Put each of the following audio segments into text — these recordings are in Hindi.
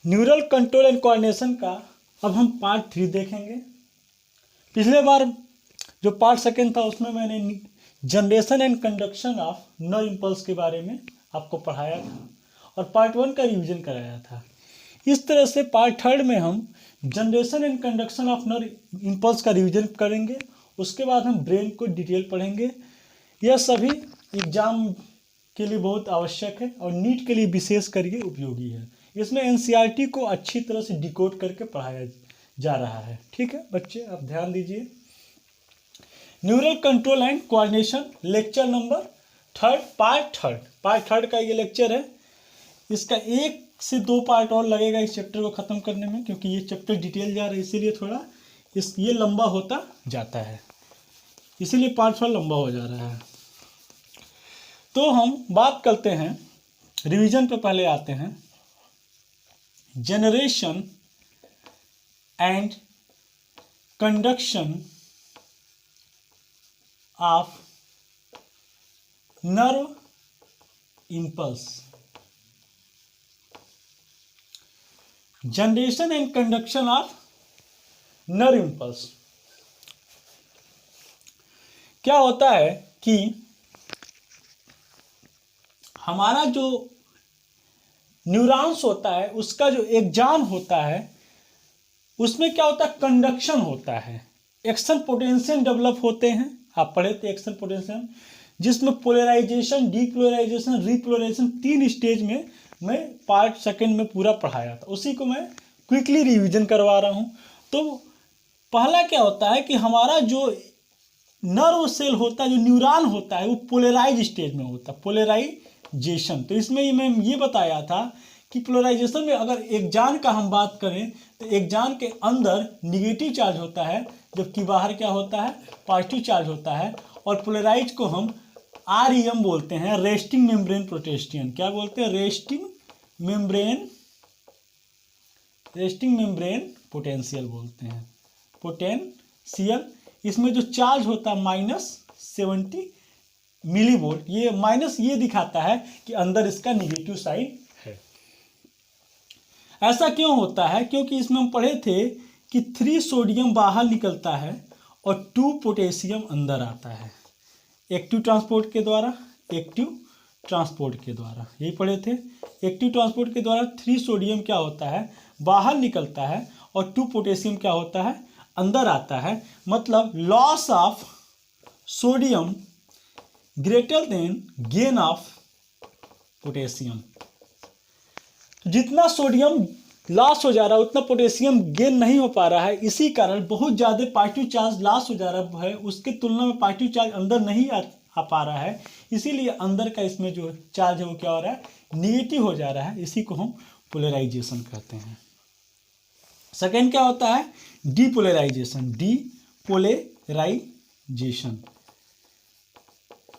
न्यूरल कंट्रोल एंड कोऑर्डिनेशन का अब हम पार्ट 3 देखेंगे। पिछले बार जो पार्ट सेकेंड था उसमें मैंने generation and conduction of nerve impulse के बारे में आपको पढ़ाया था और पार्ट 1 का रिवीजन कराया था। इस तरह से पार्ट 3 में हम generation and conduction of nerve impulse का रिवीजन करेंगे। उसके बाद हम ब्रेन को डिटेल पढ़ेंगे। यह सभी एग्जाम के लिए बहुत आवश्यक है और नीट के लिए विशेष करके उपयोगी है। इसमें एनसीईआरटी को अच्छी तरह से डिकोड करके पढ़ाया जा रहा है। ठीक है बच्चे, आप ध्यान दीजिए। Neural control and coordination lecture number 3 part third का ये लेक्चर है। इसका 1 से 2 पार्ट और लगेगा इस चैप्टर को ख़त्म करने में, क्योंकि ये चैप्टर डिटेल जा रहा है, इसीलिए थोड़ा ये लंबा होता जाता है, इसीलिए पार्ट थोड़ा लंबा हो जा रहा है। तो हम बात करते हैं, रिवीजन पे पहले आते हैं। Generation and conduction of nerve impulse. Generation and conduction of nerve impulse क्या होता है कि हमारा जो न्यूरॉन्स होता है उसका जो एक्जान होता है उसमें क्या होता है, कंडक्शन होता है, एक्शन पोटेंशियल डेवलप होते हैं। आप पढ़े थे एक्शन पोटेंशियल, जिसमें पोलराइजेशन, डीपोलराइजेशन, रीपोलराइजेशन 3 स्टेज में मैं पार्ट सेकंड में पूरा पढ़ाया था। उसी को मैं क्विकली रिवीजन करवा रहा हूँ। तो पहला क्या होता है कि हमारा जो नर्व सेल होता है, जो न्यूरॉन होता है, वो पोलराइज स्टेज में होता है, पोलराइजेशन। तो इसमें मैं ये बताया था कि पोलराइजेशन में अगर एक्जान का हम बात करें तो एक्जान के अंदर निगेटिव चार्ज होता है, जबकि बाहर क्या होता है, पॉजिटिव चार्ज होता है। और पोलराइज को हम REM बोलते हैं, रेस्टिंग मेम्ब्रेन प्रोटेस्टियन। क्या बोलते हैं, रेस्टिंग मेम्ब्रेन पोटेंशियल बोलते हैं, पोटेंशियल। इसमें जो चार्ज होता है -70 मिलीवोल्ट, ये माइनस ये दिखाता है कि अंदर इसका निगेटिव साइन है। ऐसा क्यों होता है, क्योंकि इसमें हम पढ़े थे कि 3 सोडियम बाहर निकलता है और 2 पोटेशियम अंदर आता है, एक्टिव ट्रांसपोर्ट के द्वारा, यही पढ़े थे। एक्टिव ट्रांसपोर्ट के द्वारा 3 सोडियम क्या होता है, बाहर निकलता है और 2 पोटेशियम क्या होता है, अंदर आता है। मतलब loss of sodium greater than gain of potassium. जितना सोडियम लॉस हो जा रहा है उतना पोटेशियम गेन नहीं हो पा रहा है, इसी कारण बहुत ज़्यादा पॉजिटिव चार्ज लॉस हो जा रहा है, उसके तुलना में पॉजिटिव चार्ज अंदर नहीं आ पा रहा है। इसीलिए अंदर का इसमें जो चार्ज है वो क्या हो रहा है, निगेटिव हो जा रहा है। इसी को हम पोलराइजेशन कहते हैं। सेकेंड क्या होता है, डीपोलराइजेशन।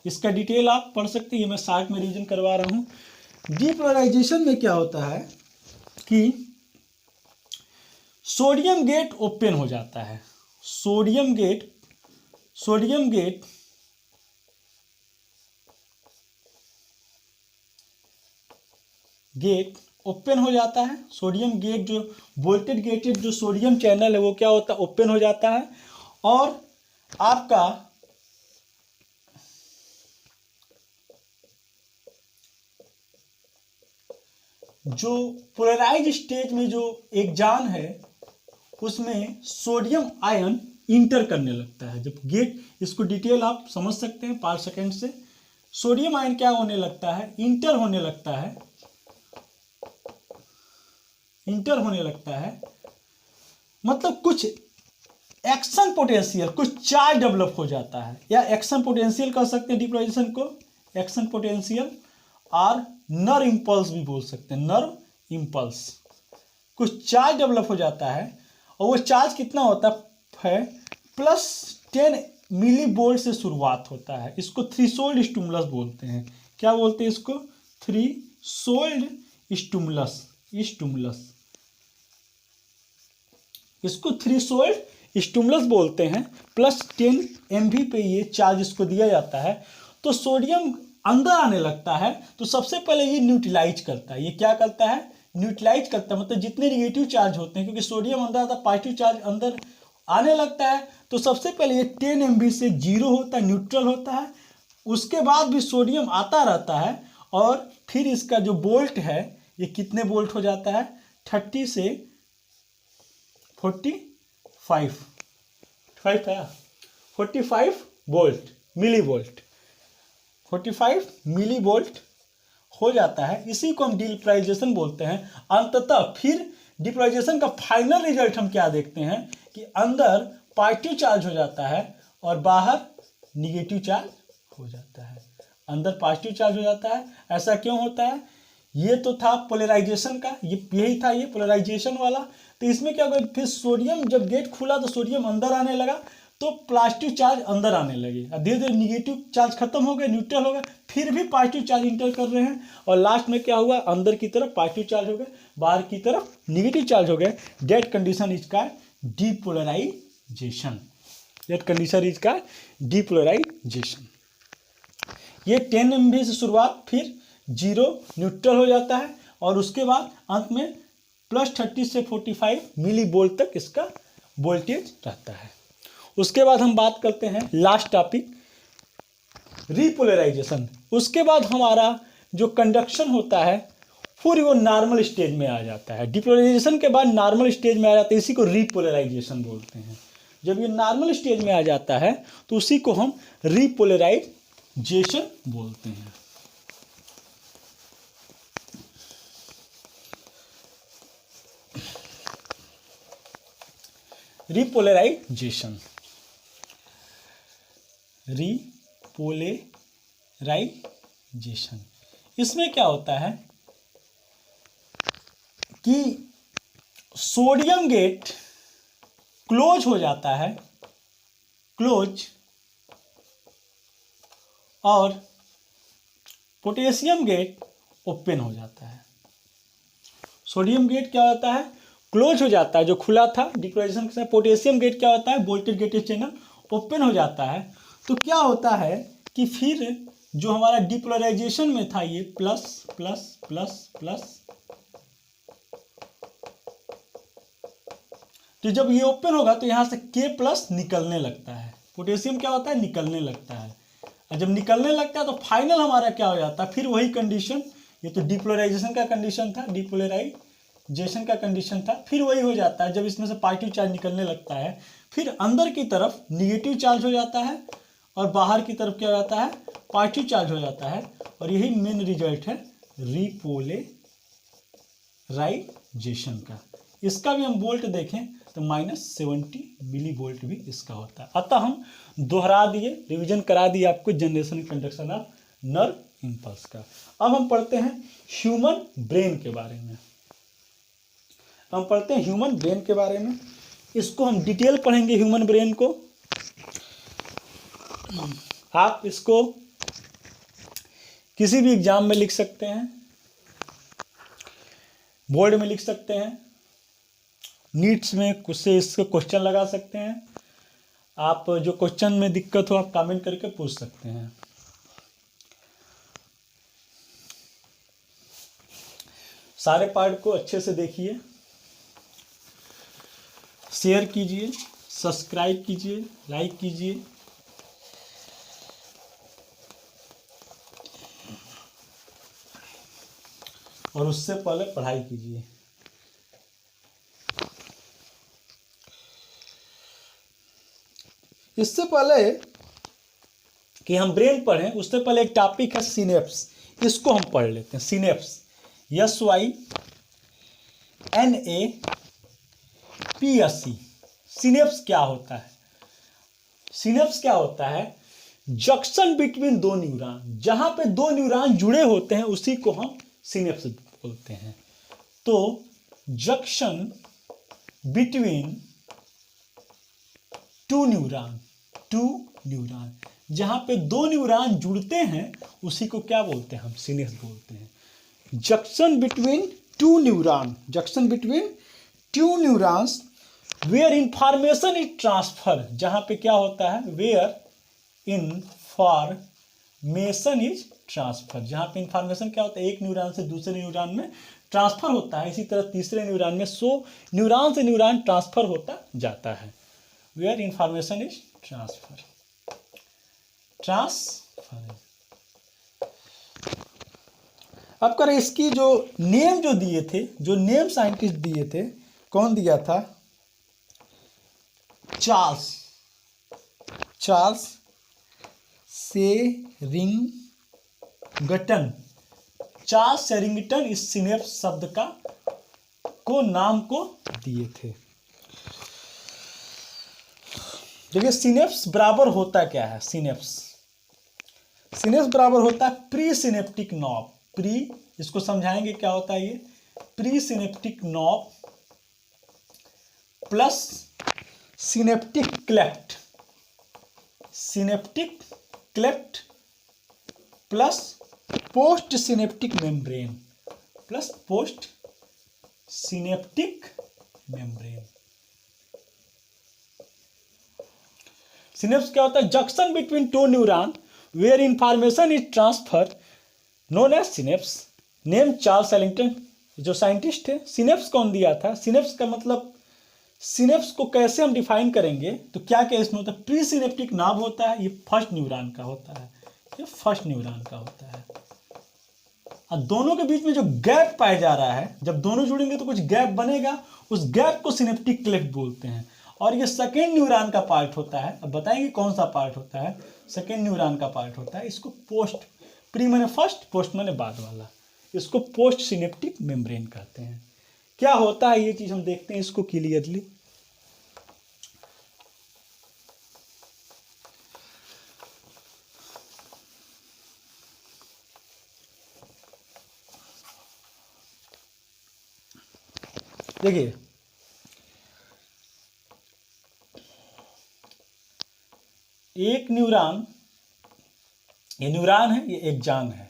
इसका डिटेल आप पढ़ सकते हैं, ये मैं शार्ट में रिवीजन करवा रहा हूँ। डीपोलराइजेशन में क्या होता है कि सोडियम गेट ओपन हो जाता है, सोडियम गेट ओपन हो जाता है। सोडियम गेट जो वोल्टेज गेटेड जो सोडियम चैनल है वो क्या होता है, ओपन हो जाता है। और आपका जो पोलराइज स्टेज में जो एक्जान है उसमें सोडियम आयन इंटर करने लगता है। जब गेट, इसको डिटेल आप समझ सकते हैं पार्ट सेकेंड से। सोडियम आयन क्या होने लगता है, इंटर होने लगता है। मतलब कुछ एक्शन पोटेंशियल, कुछ चार्ज डेवलप हो जाता है, या एक्शन पोटेंशियल कह सकते हैं डीपोलराइजेशन को, एक्शन पोटेंशियल। और नर्व इम्पल्स भी बोल सकते हैं, नर्व इम्पल्स। कुछ चार्ज डेवलप हो जाता है और वो चार्ज कितना होता है, +10 मिलीवोल्ट से शुरुआत होता है। इसको थ्रीशोल्ड स्टिमुलस बोलते हैं। क्या बोलते हैं इसको, थ्रीशोल्ड स्टिमुलस। इसको थ्रीशोल्ड स्टिमुलस बोलते हैं। +10 MV पे ये चार्ज इसको दिया जाता है। तो सोडियम अंदर आने लगता है तो सबसे पहले ये न्यूट्रलाइज करता है। ये क्या करता है, न्यूट्रलाइज करता है, मतलब जितने निगेटिव चार्ज होते हैं, क्योंकि सोडियम अंदर आता है, पॉजिटिव चार्ज अंदर आने लगता है, तो सबसे पहले ये 10 MV से 0 होता है, न्यूट्रल होता है। उसके बाद भी सोडियम आता रहता है और फिर इसका जो बोल्ट है ये कितने बोल्ट हो जाता है, 30 से 45 volt, millivolt, 45 millivolt हो जाता है। इसी को हम डिपोलराइजेशन बोलते हैं। अंततः फिर डिपोलराइजेशन का फाइनल रिजल्ट हम क्या देखते हैं कि अंदर पॉजिटिव चार्ज हो जाता है और बाहर निगेटिव चार्ज हो जाता है। अंदर पॉजिटिव चार्ज हो जाता है। ऐसा क्यों होता है? ये तो था पोलराइजेशन का, यही था ये पोलराइजेशन वाला। तो इसमें क्या होगा, फिर सोडियम जब गेट खुला तो सोडियम अंदर आने लगा, तो पॉजिटिव चार्ज अंदर आने लगे। धीरे धीरे निगेटिव चार्ज खत्म हो गए, न्यूट्रल हो गए, फिर भी पॉजिटिव चार्ज इंटर कर रहे हैं और लास्ट में क्या हुआ, अंदर की तरफ पॉजिटिव चार्ज हो गए, बाहर की तरफ निगेटिव चार्ज हो गए। That condition is called depolarisation. That condition is called depolarisation. ये 10 MV से शुरुआत, फिर 0 न्यूट्रल हो जाता है और उसके बाद अंत में +30 से 45 मिली वोल्ट तक इसका वोल्टेज रहता है। उसके बाद हम बात करते हैं लास्ट टॉपिक, रीपोलराइजेशन। उसके बाद हमारा जो कंडक्शन होता है फिर वो नॉर्मल स्टेज में आ जाता है। डिपोलराइजेशन के बाद नॉर्मल स्टेज में आ जाता है, इसी को रीपोलराइजेशन बोलते हैं। जब ये नॉर्मल स्टेज में आ जाता है तो उसी को हम रीपोलराइजेशन बोलते हैं। रिपोलराइजेशन, रिपोलराइजेशन, इसमें क्या होता है कि सोडियम गेट क्लोज हो जाता है, क्लोज, और पोटेशियम गेट ओपन हो जाता है। सोडियम गेट क्या होता है, क्लोज हो जाता है, जो खुला था डिपोलराइजेशन के साथ। पोटेशियम गेट क्या होता है, वोल्टेज गेटेड चैनल ओपन हो जाता है। तो क्या होता है कि फिर जो हमारा डिपोलराइजेशन में था ये प्लस प्लस प्लस प्लस, तो जब ये ओपन होगा तो यहां से K+ निकलने लगता है। पोटेशियम क्या होता है, निकलने लगता है, और जब निकलने लगता है तो फाइनल हमारा क्या हो जाता है, फिर वही कंडीशन, ये तो डिपोलराइजेशन का कंडीशन था, डिपोलराइजेशन का कंडीशन था, फिर वही हो जाता है। जब इसमें से पॉजिटिव चार्ज निकलने लगता है, फिर अंदर की तरफ निगेटिव चार्ज हो जाता है और बाहर की तरफ क्या हो जाता है, पॉजिटिव चार्ज हो जाता है, और यही मेन रिजल्ट है रिपोलराइजेशन का। इसका भी हम वोल्ट देखें तो -70 मिली वोल्ट भी इसका होता है। अतः हम दोहरा दिए, रिवीजन करा दिए आपको generation conduction of nerve impulse का। अब हम पढ़ते हैं ह्यूमन ब्रेन के बारे में। हम पढ़ते हैं ह्यूमन ब्रेन के बारे में। इसको हम डिटेल पढ़ेंगे ह्यूमन ब्रेन को। आप इसको किसी भी एग्जाम में लिख सकते हैं, बोर्ड में लिख सकते हैं, नीट्स में कुछ से इसके क्वेश्चन लगा सकते हैं। आप जो क्वेश्चन में दिक्कत हो आप कमेंट करके पूछ सकते हैं। सारे पार्ट को अच्छे से देखिए, शेयर कीजिए, सब्सक्राइब कीजिए, लाइक कीजिए। और उससे पहले पढ़ाई कीजिए। इससे पहले कि हम ब्रेन पढ़ें उससे पहले एक टॉपिक है सिनेप्स, इसको हम पढ़ लेते हैं। Synapse, SYNAPS। सिनेप्स क्या होता है? सिनेप्स क्या होता है? जंक्शन बिटवीन दो न्यूरॉन, जहां पे दो न्यूरॉन जुड़े होते हैं उसी को हम सिनेप्स बोलते हैं। तो जंक्शन बिटवीन टू न्यूरॉन, जहां पे दो न्यूरॉन जुड़ते हैं उसी को क्या बोलते हैं? हम सिनेप्स बोलते हैं। Junction between two neurons where information is transfer, जहां पे क्या होता है, वेयर इंफॉर्मेशन इज ट्रांसफर, जहां पे इंफॉर्मेशन क्या होता है, एक न्यूरॉन से दूसरे न्यूरॉन में ट्रांसफर होता है, इसी तरह तीसरे न्यूरॉन में 100 न्यूरॉन से न्यूरॉन ट्रांसफर होता जाता है। Where information is transfer. अब कर इसकी जो नेम जो दिए थे, जो नेम साइंटिस्ट दिए थे, कौन दिया था? चार्ल्स सेरिंगटन। चार्ल्स सेरिंगटन इस सिनेप्स शब्द को नाम को दिए थे। देखिए सिनेप्स बराबर होता क्या है? सिनेप्स बराबर होता है प्री सिनेप्टिक नॉब। प्री, इसको समझाएंगे क्या होता है ये। Pre synaptic knob plus synaptic cleft plus post synaptic membrane synapse क्या होता है? Junction between two neuron where information is transfer known as synapse. Name Charles Sherrington, जो साइंटिस्ट थे। सिनेप्स कौन दिया था? सिनेप्स का मतलब, सिनेप्स को कैसे हम डिफाइन करेंगे तो क्या क्या इसमें होता है? प्री सिनेप्टिक नाभ होता है, ये फर्स्ट न्यूरॉन का होता है, और दोनों के बीच में जो गैप पाया जा रहा है, जब दोनों जुड़ेंगे तो कुछ गैप बनेगा, उस गैप को सिनेप्टिक क्लेफ्ट बोलते हैं। और ये सेकेंड न्यूरॉन का पार्ट होता है। अब बताएंगे कौन सा पार्ट होता है? सेकेंड न्यूरॉन का पार्ट होता है। इसको पोस्ट, प्री माने फर्स्ट, पोस्ट माने बाद वाला, इसको पोस्ट सिनेप्टिक मेम्ब्रेन कहते हैं। क्या होता है ये चीज हम देखते हैं इसको क्लियरली। देखिए एक न्यूरॉन, ये न्यूरॉन है, ये एक्सॉन है,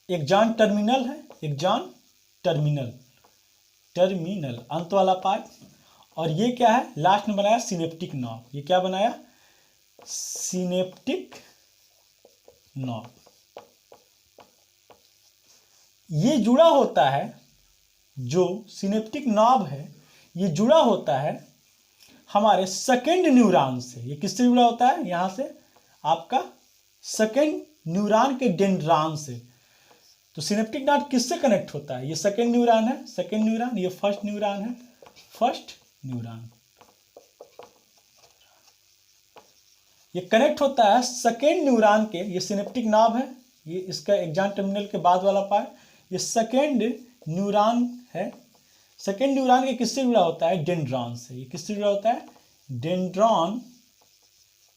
एक्सॉन टर्मिनल है, एक्सॉन टर्मिनल अंत वाला पार्ट। और ये क्या है? लास्ट में बनाया सिनेप्टिक नॉब। ये क्या बनाया? Synaptic knob. ये जुड़ा होता है, जो सिनेप्टिक नॉब है ये जुड़ा होता है हमारे सेकेंड न्यूरॉन से। ये किससे जुड़ा होता है? यहां से आपका सेकेंड न्यूरॉन के डेंड्रॉन से। तो सिनेप्टिक नॉब किससे कनेक्ट होता है? ये सेकेंड न्यूरॉन है, सेकेंड न्यूरॉन, ये फर्स्ट न्यूरॉन है, फर्स्ट न्यूरॉन। ये कनेक्ट होता है सेकेंड न्यूरॉन के, ये सिनेप्टिक नॉब है, ये इसका एक्सॉन टर्मिनल के बाद वाला पार्ट, ये सेकेंड न्यूरॉन है। सेकेंड न्यूरॉन के किससे जुड़ा होता है? डेंड्रॉन से। ये किससे जुड़ा होता है? Dendron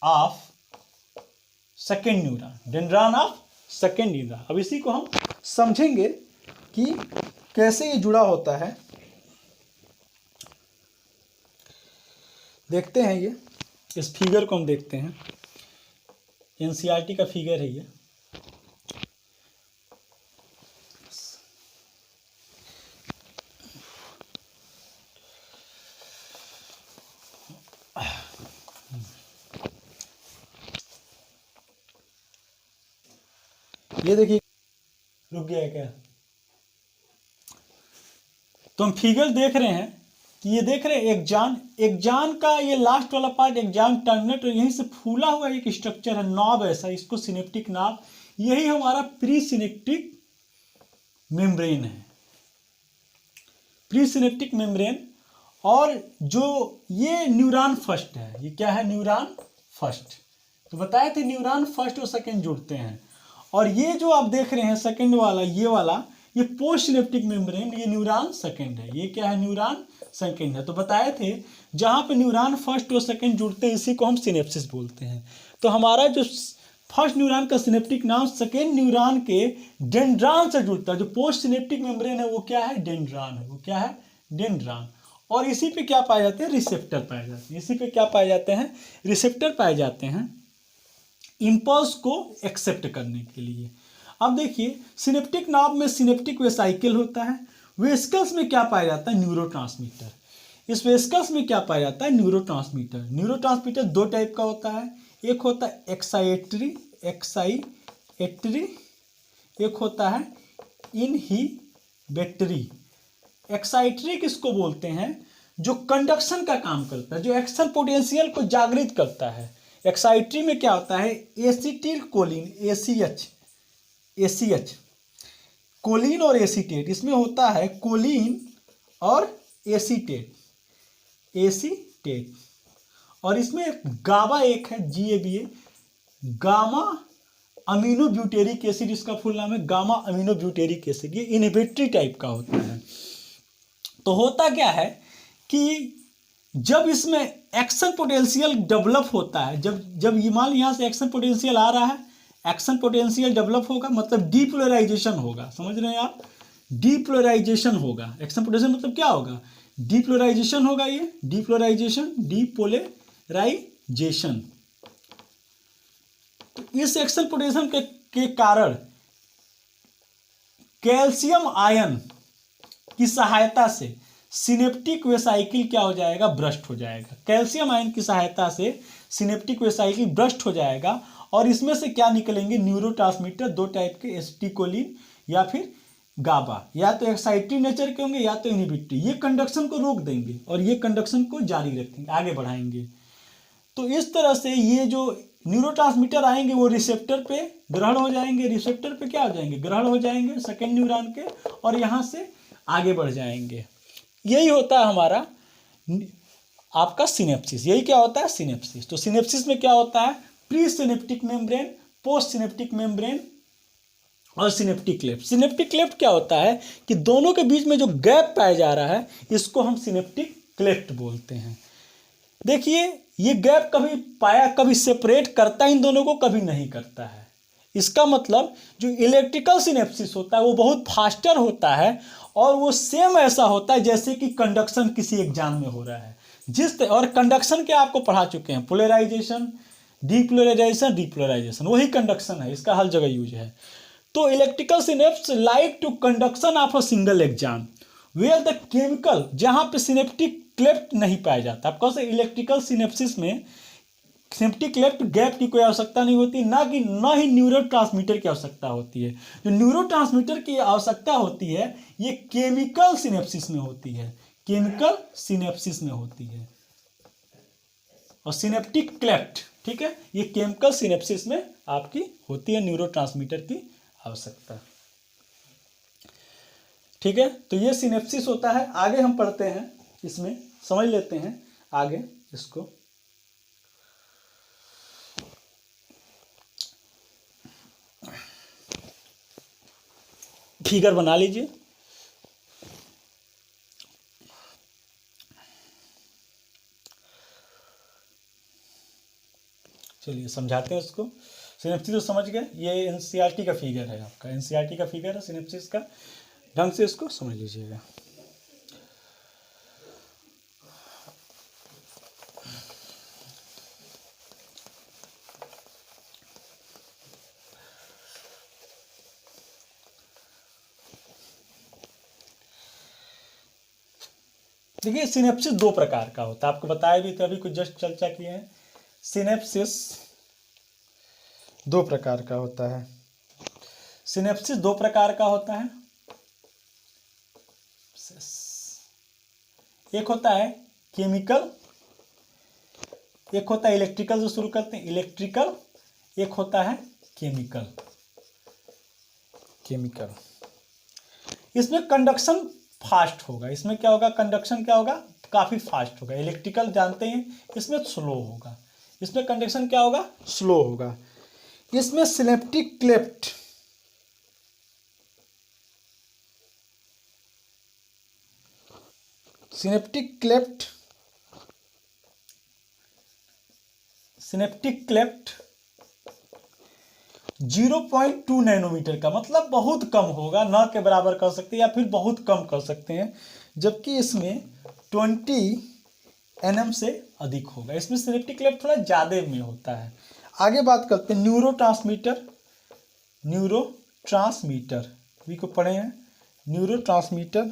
of second neuron, dendron of second neuron. अब इसी को हम समझेंगे कि कैसे ये जुड़ा होता है। देखते हैं ये, इस फिगर को हम देखते हैं। एनसीईआरटी का फिगर है ये। ये देखिए, रुक गया है क्या? तो हम फिगर देख रहे हैं कि ये देख रहे हैं एक्सॉन का ये लास्ट वाला पार्ट एक्सॉन टर्मिनेट, यहीं से फूला हुआ एक स्ट्रक्चर है, नॉब ऐसा, इसको सिनेप्टिक नॉब। यही हमारा प्री सिनेप्टिक मेम्ब्रेन है, प्री सिनेप्टिक मेम्ब्रेन। और जो ये न्यूरॉन फर्स्ट है, ये क्या है? Neuron first. तो बताए थे न्यूरॉन फर्स्ट और सेकेंड जुड़ते हैं। और ये जो आप देख रहे हैं सेकेंड वाला, ये पोस्ट सिनेप्टिक मेम्ब्रेन, ये न्यूरॉन सेकेंड है। ये क्या है? न्यूरॉन सेकेंड है। तो बताए थे जहां पे न्यूरॉन फर्स्ट और सेकेंड जुड़ते हैं इसी को हम सिनेप्सिस बोलते हैं। तो हमारा जो फर्स्ट न्यूरॉन का सिनेप्टिक नाम सेकेंड न्यूरॉन के डेंड्रॉन से जुड़ता है। जो पोस्ट सिनेप्टिक मेम्ब्रेन है वो क्या है? डेंड्रॉन है। वो क्या है? डेंड्रॉन। और इसी पे क्या पाए जाते हैं? रिसेप्टर पाए जाते हैं। इसी पे क्या पाए जाते हैं? रिसेप्टर पाए जाते हैं इंपल्स को एक्सेप्ट करने के लिए। अब देखिए सिनेप्टिक नॉब में सिनेप्टिक वेसाइकल होता है। वेसिकल्स में क्या पाया जाता है? न्यूरोट्रांसमीटर। इस वेसिकल्स में क्या पाया जाता है? न्यूरोट्रांसमीटर। न्यूरोट्रांसमीटर दो टाइप का होता है, एक होता है एक्साइटरी, एक होता है इनहिबिटरी। बैटरी। एक्साइटरी किसको बोलते हैं? जो कंडक्शन का काम करता है, जो एक्शन पोटेंशियल को जागृत करता है। एक्साइटरी में क्या होता है? एसिटिल कोलिन, एसीएच, कोलिन और एसीटेट, इसमें होता है कोलिन और एसीटेट, और इसमें गाबा एक है, GABA, gamma amino butyric acid, इसका फुल नाम है गामा अमीनो ब्यूटेरिक एसिड। ये इनहिबिटरी टाइप का होता है। तो होता क्या है कि जब इसमें एक्शन पोटेंशियल डेवलप होता है, जब ये मान यहाँ से एक्शन पोटेंशियल आ रहा है, एक्शन पोटेंशियल डेवलप होगा मतलब डीपोलराइजेशन होगा। समझ रहे हैं आप? डीपोलराइजेशन होगा। एक्शन पोटेंशियल मतलब क्या होगा? डीपोलराइजेशन होगा। ये डीपोलराइजेशन, डीपोलराइजेशन। तो इस एक्शन पोटेंशियल के कारण कैल्शियम आयन की सहायता से सिनेप्टिक वेसाइकिल क्या हो जाएगा? ब्रस्ट हो जाएगा। कैल्शियम आयन की सहायता से सिनेप्टिक वेसाइकिल ब्रस्ट हो जाएगा और इसमें से क्या निकलेंगे? न्यूरोट्रांसमीटर, दो टाइप के, एसिटिकोलिन या फिर गाबा, या तो एक्साइटिव नेचर के होंगे या तो इनहिबिटरी। ये कंडक्शन को रोक देंगे और ये कंडक्शन को जारी रखेंगे, आगे बढ़ाएंगे। तो इस तरह से ये जो न्यूरोट्रांसमीटर आएंगे वो रिसेप्टर पे ग्रहण हो जाएंगे, रिसेप्टर पे क्या हो जाएंगे? ग्रहण हो जाएंगे सेकेंड न्यूरॉन के, और यहाँ से आगे बढ़ जाएंगे। यही होता है हमारा आपका सिनेप्सिस। यही क्या होता है? सिनेप्सिस। तो सिनेप्सिस में क्या होता है? Pre synaptic membrane, post synaptic membrane और सिनेप्टिक क्लेफ्ट। सिनेप्टिक क्लेफ्ट क्या होता है कि दोनों के बीच में जो गैप पाया जा रहा है, इसको हम सिनेप्टिक क्लेफ्ट बोलते हैं। देखिए, ये गैप कभी सेपरेट करता है इन दोनों को, कभी नहीं करता है। इसका मतलब जो इलेक्ट्रिकल सिनेप्सिस होता है वो बहुत फास्टर होता है और वो सेम ऐसा होता है जैसे कि कंडक्शन किसी एग्जाम में हो रहा है। और कंडक्शन के आपको पढ़ा चुके हैं, पोलराइजेशन, डीपोलराइजेशन, वही कंडक्शन है, इसका हर जगह यूज है। तो electrical synapse like to conduction of a single exam where the chemical, जहां पे सिनेप्टिक क्लेफ्ट नहीं पाया जाता। आपको से इलेक्ट्रिकल सिनेप्सिस में सिनेप्टिक क्लेफ्ट गैप की कोई आवश्यकता नहीं होती, ना ही न्यूरोट्रांसमीटर की आवश्यकता होती है। जो न्यूरोट्रांसमीटर की आवश्यकता होती है ये केमिकल सिनेप्सिस में होती है, केमिकल सिनेप्सिस में होती है। और सिनेप्टिक क्लेफ्ट, ठीक है, ये केमिकल सिनेप्सिस में आपकी होती है न्यूरोट्रांसमीटर की आवश्यकता। ठीक है, तो ये सिनेप्सिस होता है। आगे हम पढ़ते हैं, इसमें समझ लेते हैं आगे इसको। फिगर बना लीजिए। चलिए समझाते हैं उसको। सिनेप्सिस तो समझ गए, ये एनसीईआरटी का फिगर है, आपका एनसीईआरटी का फिगर है सिनेप्सिस का, ढंग से इसको समझ लीजिएगा। देखिए, सिनेप्सिस दो प्रकार का होता है, आपको बताया भी तो, अभी कुछ जस्ट चर्चा किए हैं। सिनेप्सिस दो प्रकार का होता है। सिनेप्सिस दो प्रकार का होता है। एक होता है केमिकल, एक होता है इलेक्ट्रिकल। जो शुरू करते हैं इलेक्ट्रिकल, एक होता है केमिकल। इसमें कंडक्शन फास्ट होगा। इसमें क्या होगा? कंडक्शन क्या होगा? काफी फास्ट होगा। इलेक्ट्रिकल जानते हैं, इसमें स्लो होगा। इसमें कंडक्शन क्या होगा? स्लो होगा। इसमें synaptic cleft, synaptic cleft 0.2 nanometre का, मतलब बहुत कम होगा, ना के बराबर कर सकते हैं या फिर बहुत कम कर सकते हैं। जबकि इसमें 20 nm से अधिक होगा। इसमें सिनेप्टिक क्लेफ्ट थोड़ा ज़्यादा में होता है। आगे बात करते हैं न्यूरोट्रांसमीटर भी को पढ़े हैं। न्यूरोट्रांसमीटर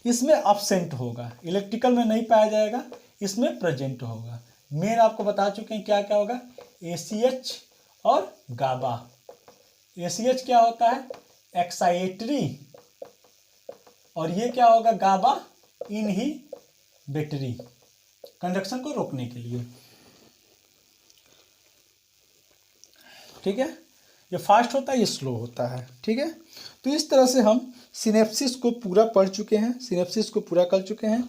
इसमें अब्सेंट होगा, इलेक्ट्रिकल में नहीं पाया जाएगा, इसमें प्रेजेंट होगा। मेन आपको बता चुके हैं क्या क्या होगा, ACH और गाबा। ACH क्या होता है? एक्साइटरी और ये क्या होगा, गाबा इनहिबिटरी, कंडक्शन को रोकने के लिए। ठीक है, ये फास्ट होता है, ये स्लो होता है। ठीक है, तो इस तरह से हम सिनेप्सिस को पूरा पढ़ चुके हैं, सिनेप्सिस को पूरा कर चुके हैं।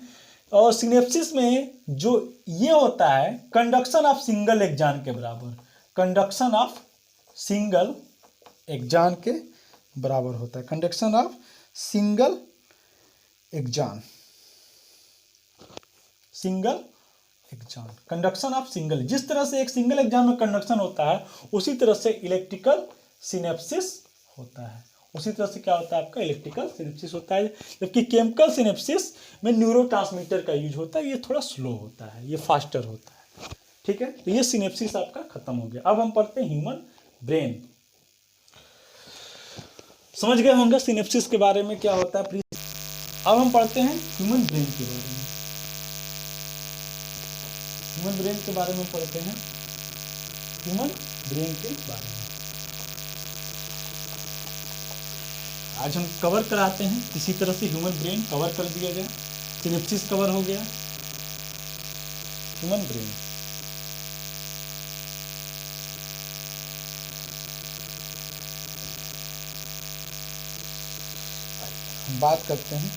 और सिनेप्सिस में जो ये होता है, कंडक्शन ऑफ सिंगल एक्जान के बराबर, कंडक्शन ऑफ सिंगल एक्जान के बराबर होता है, conduction of single axon, single axon, conduction of single. जिस तरह से एक सिंगल एक्जान में कंडक्शन होता है, उसी तरह से इलेक्ट्रिकल सिनेप्सिस होता है, उसी तरह से क्या होता है आपका इलेक्ट्रिकल सिनेप्सिस होता है। जबकि केमिकल सिनेप्सिस में न्यूरोट्रांसमीटर का यूज होता है, ये थोड़ा स्लो होता है, ये फास्टर होता है। ठीक है, तो ये सिनेप्सिस आपका खत्म हो गया। अब हम पढ़ते हैं ह्यूमन ब्रेन। समझ गए होंगे सिनेप्सिस के बारे में क्या होता है। अब हम पढ़ते हैं ह्यूमन ब्रेन के बारे में। ह्यूमन ब्रेन के बारे में पढ़ते हैं, ह्यूमन ब्रेन के बारे में आज हम कवर कराते हैं। इसी तरह से ह्यूमन ब्रेन कवर कर दिया गया, सिनेप्सिस कवर हो गया, ह्यूमन ब्रेन। हम बात करते हैं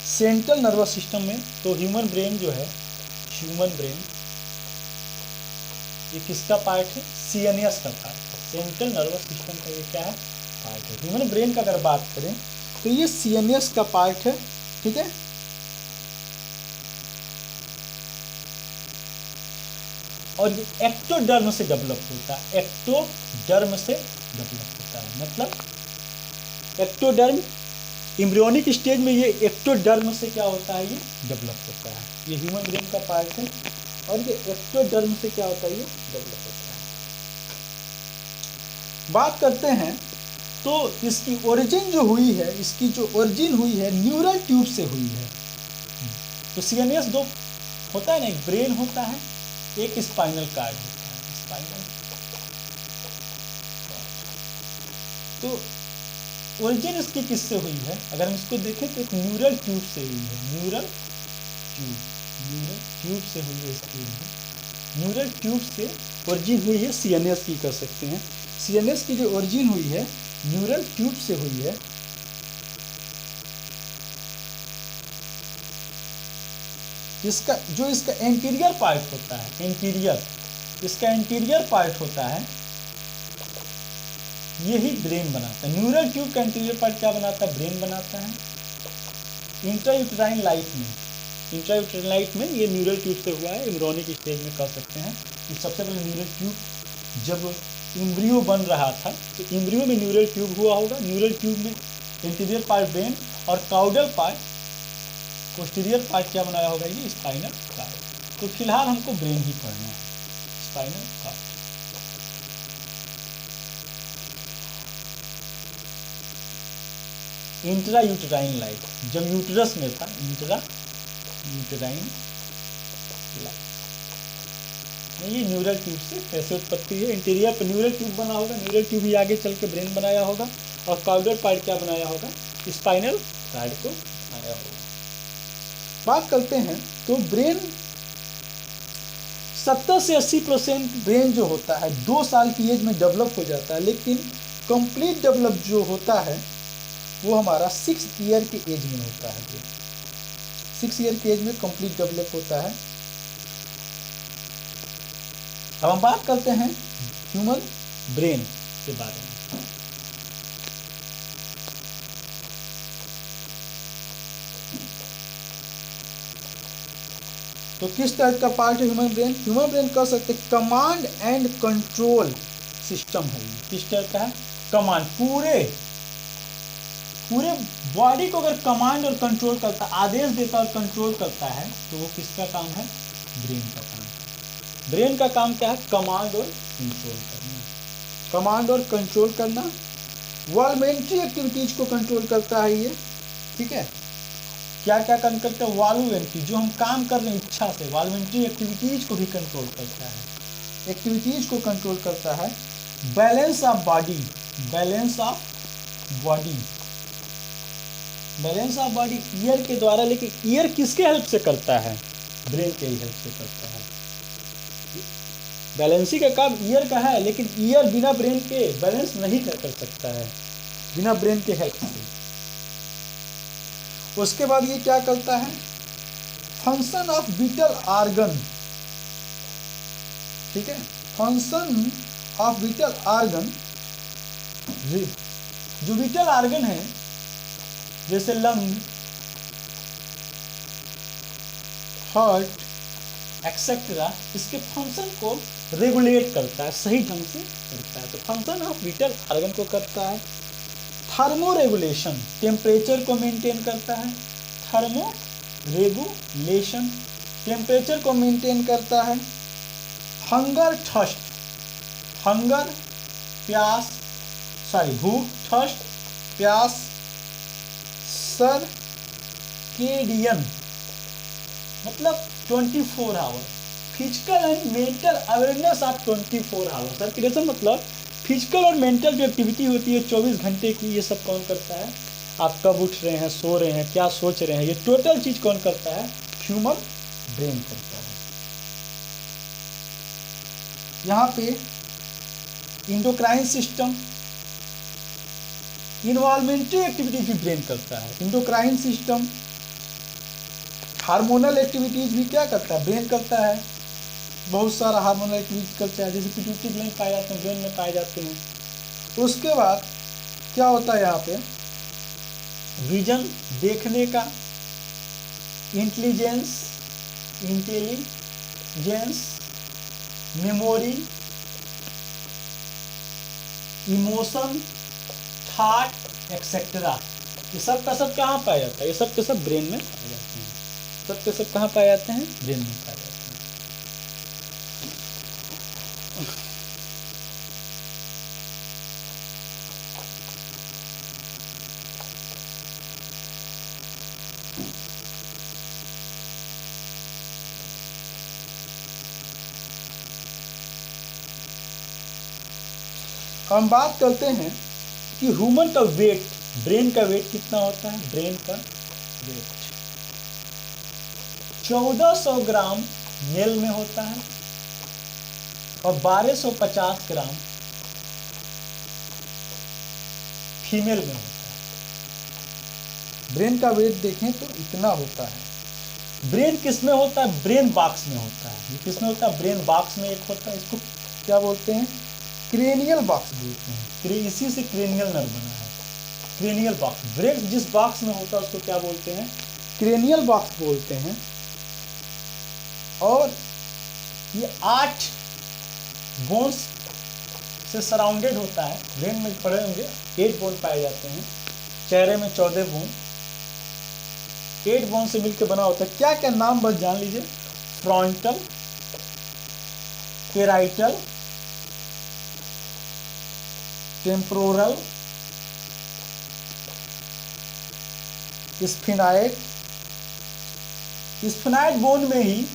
सेंट्रल नर्वस सिस्टम में। तो ह्यूमन ब्रेन जो है, ह्यूमन ब्रेन ये किसका पार्ट है, सीएनएस का पार्ट है, सेंट्रल नर्वस सिस्टम का ये क्या है, पार्ट है। ह्यूमन ब्रेन का अगर बात करें तो ये सीएनएस का पार्ट है। ठीक है, और ये एक्टोडर्म से डेवलप होता है, एक्टोडर्म से डेवलप होता है। मतलब एक्टोडर्म एम्ब्रियोनिक स्टेज में ये एक्टोडर्म से क्या होता है, ये डेवलप होता है। ये ह्यूमन ब्रेन का पार्ट है, और ये एक्टोडर्म से क्या होता है, ये डेवलप होता है। बात करते हैं तो इसकी ओरिजिन जो हुई है, इसकी जो ओरिजिन हुई है न्यूरल ट्यूब से हुई है। तो सीएनएस दो होता है ना, एक ब्रेन होता है, एक स्पाइनल कार्ड होता है, स्पाइनल। तो ओरिजिन इसकी किससे हुई है, अगर हम इसको देखें तो एक न्यूरल ट्यूब से हुई है, न्यूरल ट्यूब से हुई है इसकी ओरिजिन। न्यूरल ट्यूब से ओरिजिन हुई है सीएनएस की, कर सकते हैं। सीएनएस की जो ओरिजिन हुई है न्यूरल ट्यूब से हुई है। इसका जो इसका एंटीरियर पार्ट होता है, एंटीरियर, इसका एंटीरियर पार्ट होता है, यही ब्रेन बनाता है। न्यूरल ट्यूब का एंटीरियर पार्ट क्या बनाता है, ब्रेन बनाता है। इंट्रायूटेराइन लाइफ में, इंट्रायूटेराइन लाइफ में ये न्यूरल ट्यूब से हुआ है, एम्ब्रियोनिक स्टेज में कर सकते हैं। सबसे पहले न्यूरल ट्यूब जब एम्ब्रियो बन रहा था तो एम्ब्रियो में न्यूरल ट्यूब हुआ होगा। न्यूरल ट्यूब में इंटीरियर पार्ट ब्रेन और काउडल पार्ट, पोस्टीरियर पार्ट क्या बनाया होगा, ये स्पाइनल कार्ड। तो फिलहाल हमको ब्रेन ही पढ़ना है, स्पाइनल कार्ड। इंट्रायूटेराइन लाइफ, जब यूटरस में था, इंट्रायूटेराइन लाइफ, ये न्यूरल ट्यूब से कैसे उत्पत्ति है। इंटीरियर पर न्यूरल ट्यूब बना होगा, न्यूरल ट्यूब ही आगे चल के ब्रेन बनाया होगा, और काउडल पार्ट क्या बनाया होगा, स्पाइनल कार्ड को बनाया होगा। बात करते हैं तो ब्रेन 70 से 80% ब्रेन जो होता है 2 साल की एज में डेवलप हो जाता है, लेकिन कंप्लीट डेवलप जो होता है वो हमारा 6 ईयर की एज में होता है। ब्रेन 6 ईयर की एज में कंप्लीट डेवलप होता है। अब हम बात करते हैं ह्यूमन ब्रेन के बारे में। तो किस टाइप का पार्ट है ह्यूमन ब्रेन, ह्यूमन ब्रेन कह सकते हैं कमांड एंड कंट्रोल सिस्टम है। किस टाइप का है, कमांड, पूरे बॉडी को अगर कमांड और कंट्रोल करता, आदेश देता और कंट्रोल करता है, तो वो किसका काम है, ब्रेन का काम है। ब्रेन का काम क्या है, कमांड और कंट्रोल करना, कमांड और कंट्रोल करना। वॉल्यूमेंट्री एक्टिविटीज को कंट्रोल करता है ये। ठीक है, क्या क्या काम करता है, वॉल्यूमेंट्री, जो हम काम कर रहे हैं इच्छा से, वॉल्यूमेंट्री एक्टिविटीज को भी कंट्रोल करता है, एक्टिविटीज को कंट्रोल करता है। Balance of body, balance of body, balance of body year के द्वारा, लेकिन ईयर किसके हेल्प से करता है? ब्रेन के हेल्प से करता है। बैलेंसिंग का काम ईयर का है, लेकिन ईयर बिना ब्रेन के बैलेंस नहीं कर सकता है, बिना ब्रेन के हेल्प से। उसके बाद ये क्या करता है? फंक्शन ऑफ विटल आर्गन, ठीक है, फंक्शन ऑफ विटल आर्गन, जो विटल आर्गन है जैसे लंग, हार्ट एक्सेट्रा, इसके फंक्शन को रेगुलेट करता है, सही ढंग से करता है। तो फंक्शन ऑफ विटल आर्गन को करता है। थर्मो रेगुलेशन, टेम्परेचर को मेंटेन करता है। थर्मो रेगुलेशन, टेम्परेचर को मेंटेन करता है। हंगर थर्स्ट, हंगर प्यास, सॉरी भूख, थर्स्ट प्यास। सर्केडियन मतलब 24 hour, physical and mental awareness of 24 hour. Circulation मतलब फिजिकल और मेंटल जो एक्टिविटी होती है 24 घंटे की, ये सब कौन करता है? आप कब उठ रहे हैं, सो रहे हैं, क्या सोच रहे हैं, ये टोटल चीज कौन करता है? ह्यूमन ब्रेन करता है। यहाँ पे इंडोक्राइन सिस्टम, इन्वॉल्वमेंटरी एक्टिविटीज भी ब्रेन करता है। इंडोक्राइन सिस्टम, हार्मोनल एक्टिविटीज भी क्या करता है? ब्रेन करता है। बहुत सारा हार्मोनल एक्टिविटीज करता है, जैसे पिट्यूटरी ग्लैंड पाए जाते हैं, ब्रेन में पाए जाते हैं। उसके बाद क्या होता है यहाँ पे? विजन, देखने का, intelligence, memory, emotion, thought etcetera, ये सब का सब कहाँ पाया जाता है? ये सब के सब ब्रेन में पाए जाते हैं। सब के सब कहाँ पाए जाते हैं? ब्रेन में पाए जाते हैं। हम बात करते हैं कि ह्यूमन का वेट, ब्रेन का वेट कितना होता है? ब्रेन का वेट 1400 ग्राम मेल में होता है और 1250 ग्राम फीमेल में होता है। ब्रेन का वेट देखें तो इतना होता है। ब्रेन किस में होता है? ब्रेन बॉक्स में होता है। ये किस में होता है? ब्रेन बॉक्स में एक होता है, इसको क्या बोलते हैं? क्रेनियल बॉक्स बोलते हैं। इसी से क्रेनियल नर्व बना है, क्रेनियल बॉक्स। ब्रेन जिस बॉक्स में होता है उसको क्या बोलते हैं? क्रेनियल बॉक्स बोलते हैं। और ये 8 बोन्स से सराउंडेड होता है। ब्रेन में पड़े होंगे 8 बोन पाए जाते हैं, चेहरे में 14 बोन, 8 बोन से मिलकर बना होता है। क्या क्या नाम बस जान लीजिए? Frontal, parietal, temporal, sphenoid. Sphenoid bone में ही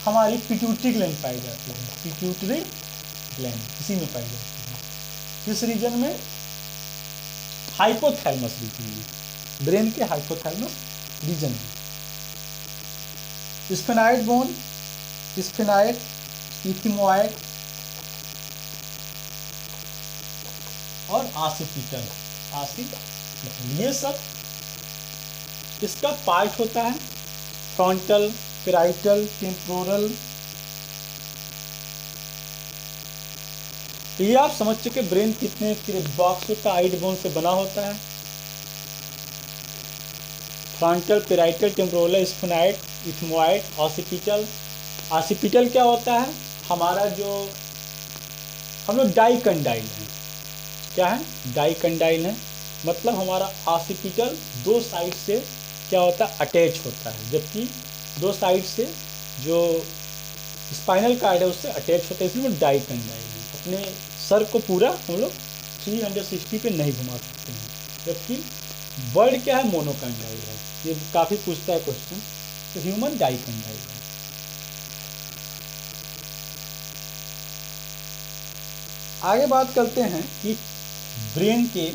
हमारी पिट्यूटरी ग्लैंड पाई जाती है। पिट्यूटरी ग्लैंड इसी में पाई जाती है। किस रीजन में? हाइपोथैलेमस रीजन में, ब्रेन के हाइपोथैलेमस रीजन में। स्फिनाइड बोन, स्फिनाइड, इथिमोइड और आसिपिटल, ये सब इसका पार्ट होता है। Frontal, parietal, temporal. तो ये आप समझ चुके ब्रेन कितने बॉक्स होता है, 8 बोन से बना होता है। Frontal, parietal, temporal, sphenoid, ethmoid, occipital. Occipital क्या होता है? हमारा जो हम लोग डाइकंडाइल है। क्या है? डाइकंडाइल है। मतलब हमारा ऑसिपिटल 2 साइड से क्या होता है? अटैच होता है, जबकि 2 साइड से जो स्पाइनल कार्ड है उससे अटैच होता है, इसलिए वो डाइकंडाइल है। अपने सर को पूरा हम लोग 360 पे नहीं घुमा सकते हैं, जबकि बर्ड क्या है? मोनोकंडाइल है। ये काफ़ी पूछता है क्वेश्चन। तो ह्यूमन डाइकंडाइल है। आगे बात करते हैं कि ब्रेन के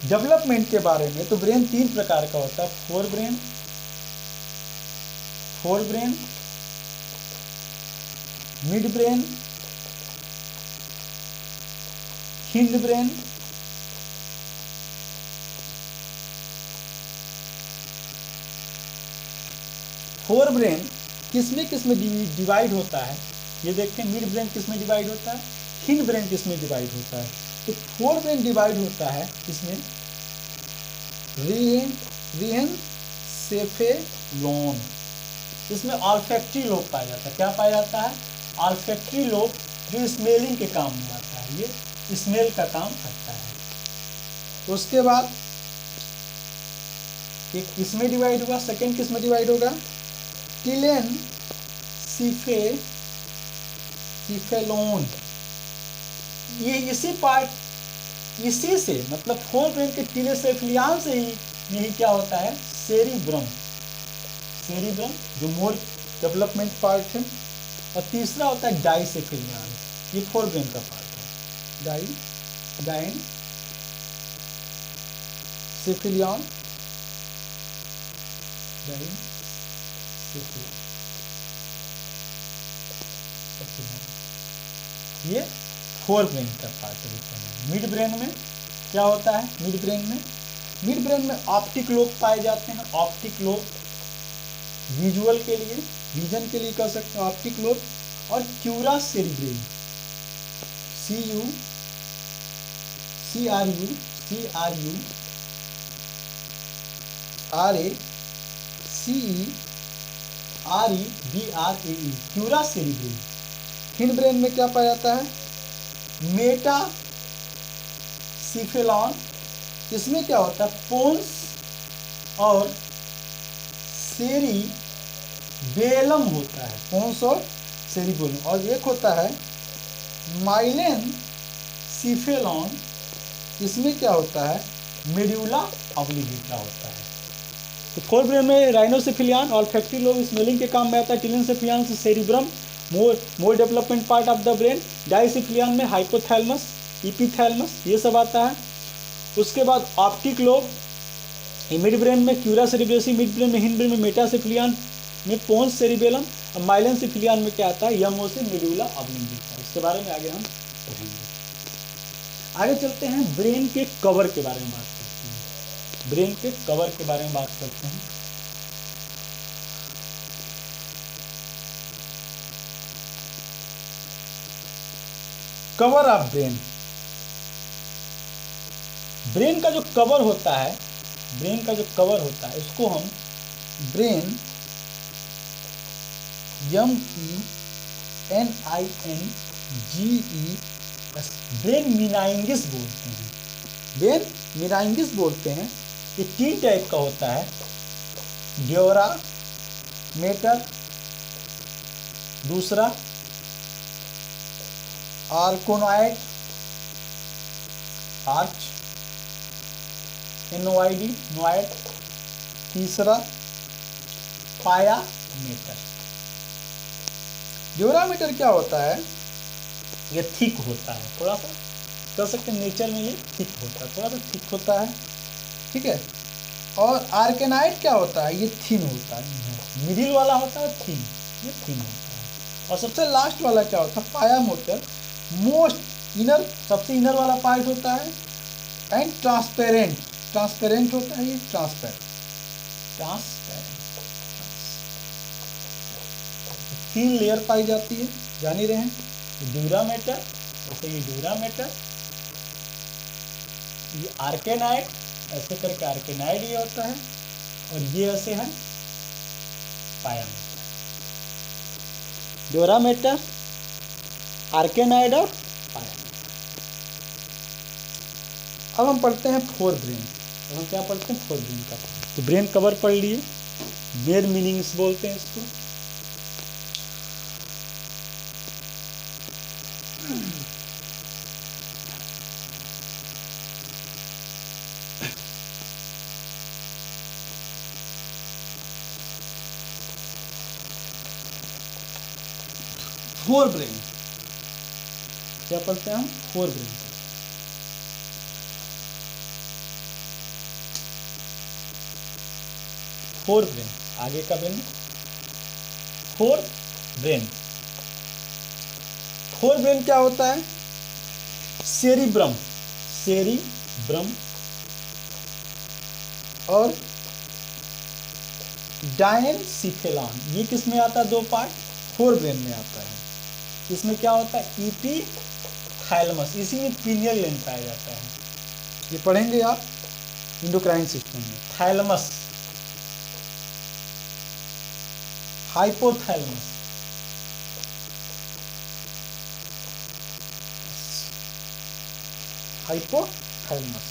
डेवलपमेंट के बारे में, तो ब्रेन 3 प्रकार का होता है। Fore brain, mid brain, hind brain. Fore brain किसमें डिवाइड होता है, ये देखते हैं। मिड ब्रेन किसमें डिवाइड होता है, हिंड ब्रेन किसमें डिवाइड होता है। तो फोर ब्रेन डिवाइड होता है इसमें रिहेनसेफेलोन, इसमें ऑल्फैक्टरी लोब पाया जाता है। क्या पाया जाता है, ऑल्फैक्टरी लोब, जो स्मेलिंग के काम में आता है, ये स्मेल का काम करता है। उसके बाद एक किसमें डिवाइड हुआ, सेकेंड किसमें डिवाइड होगा, टीलेनसीफेलोन। ये इसी से मतलब फोर ब्रेन के टीलेसेफलियान से ही यही क्या होता है, सेरिब्रम जो मोर डेवलपमेंट पार्ट है। और तीसरा होता है डाइसेफिलियान, ये फोर ब्रेन का पार्ट है। डाइसेफिलियान ये फोर ब्रेन का पार्ट है। मिड ब्रेन में क्या होता है, मिड ब्रेन में ऑप्टिक लोब पाए जाते हैं। ऑप्टिक लोब विजुअल के लिए, विजन के लिए कह सकते हैं ऑप्टिक लोब। और crura cerebrum, CURACEREBRAE, crura cerebrum. Hindbrain में क्या पाया जाता है, मेटासिफेलॉन, इसमें क्या होता है, पोन्स और सेरिबेलम होता है, पोन्स और सेरिबेलम। और एक होता है माइलेनसिफेलॉन, इसमें क्या होता है, मेड्यूला ऑब्लिंगेटा होता है। तो फोर ब्रेन में राइनोसेफिलियान ऑल्फैक्टरी लोब स्मेलिंग के काम में आता है। टिलेनसेफिलियान से cerebrum more development part of the brain. Diencephalon में हाइपोथैलेमस, इपीथैलेमस, ये सब आता है। उसके बाद ऑप्टिक लोब मिड ब्रेन में क्यूरा सेरिब्रेसी, मिड ब्रेन में, हिंड ब्रेन में मेटासेफिलियान में पोन्स सेरिबेलम, और माइलेनसेफिलियान में क्या आता है, यमो से मेडुला ऑब्लिंगेटा। इसके बारे में आगे हम पढ़ेंगे। आगे चलते हैं, ब्रेन के कवर के बारे में बात करते हैं। ब्रेन के कवर के बारे में बात करते हैं। कवर ऑफ ब्रेन का जो कवर होता है, इसको हम ब्रेन MENINGES ब्रेन मिनाइंगिस बोलते हैं। ये 3 टाइप का होता है, ड्यूरा मेटर, दूसरा आर्कोनॉइड, आर्च NOID नॉइड, तीसरा पायामीटर। ड्यूरामीटर क्या होता है, ये थिक होता है, थोड़ा सा कह सकते हैं नेचर में ये थिक होता है, थोड़ा सा थिक होता है, ठीक है। और आर्केनाइड क्या होता है, ये थिन होता है, मिडिल वाला होता है थिन, ये थिन होता है। और सबसे लास्ट वाला क्या होता है, पायामीटर, मोस्ट इनर, सबसे इनर वाला पार्ट होता है। एंड ट्रांसपेरेंट होता है, ये ट्रांसपेरेंट 3 लेयर पाई जाती है, जान ही रहे हैं। ड्यूरामीटर, ये ड्यूरामीटर, ये आर्केनाइड, ऐसे करके आर्केनाइड ये होता है, और ये ऐसे है पायामीटर। ड्यूरामीटर, आर्केनाइड और पायामीटर। अब हम पढ़ते हैं फोर ब्रेन। हम क्या पढ़ते हैं, फोर ब्रेन का। तो ब्रेन कवर पढ़ लिए, मेन मीनिंग्स बोलते हैं इसको। फोर ब्रेन क्या पढ़ते हैं हम, फोर ब्रेन। फोर ब्रेन, आगे का brain, fore brain. Fore brain क्या होता है? सेरिब्रम, सेरिब्रम और डायनसिफेलॉन, ये किस में आता है? दो पार्ट फोर ब्रेन में आता है। इसमें क्या होता है? इपीथैलेमस, इसी में पीनियल ग्लैंड पाया जाता है। ये पढ़ेंगे आप इंडोक्राइन सिस्टम में। थैलेमस, हाइपोथैलेमस, हाइपोथैलेमस,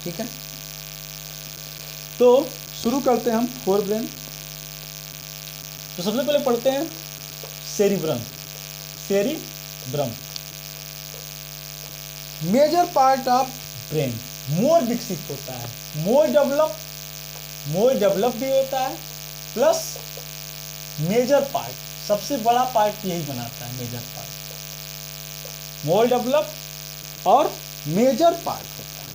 ठीक है। तो शुरू करते हैं हम फोर ब्रेन। तो सबसे पहले पढ़ते हैं cerebrum, cerebrum major part of brain, more विकसित होता है, मोर डेवलप भी होता है, प्लस मेजर पार्ट, सबसे बड़ा पार्ट यही बनाता है, मेजर पार्ट, मोर डेवलप और मेजर पार्ट होता है।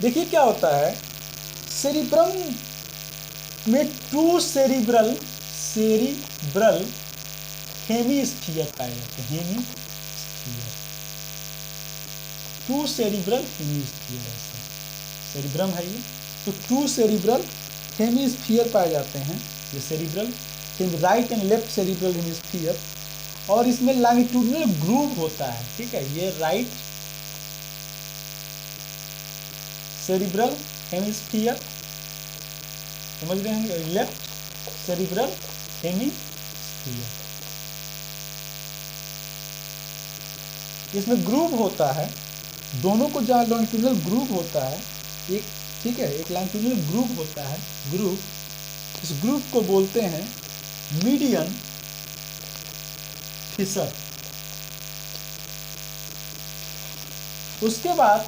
देखिए क्या होता है, सेरिब्रम में टू सेरिब्रल हेमीस्फीयर पाए जाते हैं, हेमीस्फीयर, टू सेरिब्रल हेमीस्फीयर है, सेरिब्रम है ये, तो टू सेरिब्रल हेमीस्फीयर पाए जाते हैं, ये cerebral, right and left cerebral hemisphere, और इसमें लॉन्गिट्यूडिनल ग्रूव होता है, ठीक है। ये राइट सेरिब्रल हेमीस्फीयर समझ रहे हैं, लेफ्ट सेरिब्रल हेमीस्फीयर, इसमें ग्रूव होता है, दोनों को जहाँ लॉन्गिट्यूडिनल ग्रूव होता है, एक, ठीक है, एक लॉन्गिट्यूडिनल ग्रूव होता है, ग्रूव, इस ग्रूव को बोलते हैं मीडियन फिशर। उसके बाद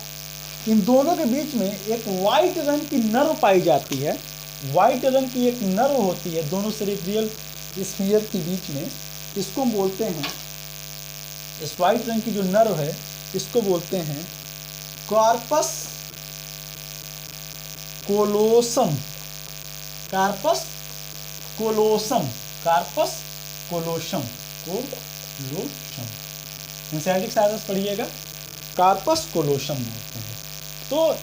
इन दोनों के बीच में एक वाइट रंग की नर्व पाई जाती है, वाइट रंग की एक नर्व होती है दोनों सेरिब्रल स्फीयर के बीच में, इसको बोलते हैं, इस वाइट रंग की जो नर्व है इसको बोलते हैं corpus callosum, corpus callosum, corpus callosum, callosum, NCERT science पढ़िएगा, कार्पस कोलोसम बोलते हैं। तो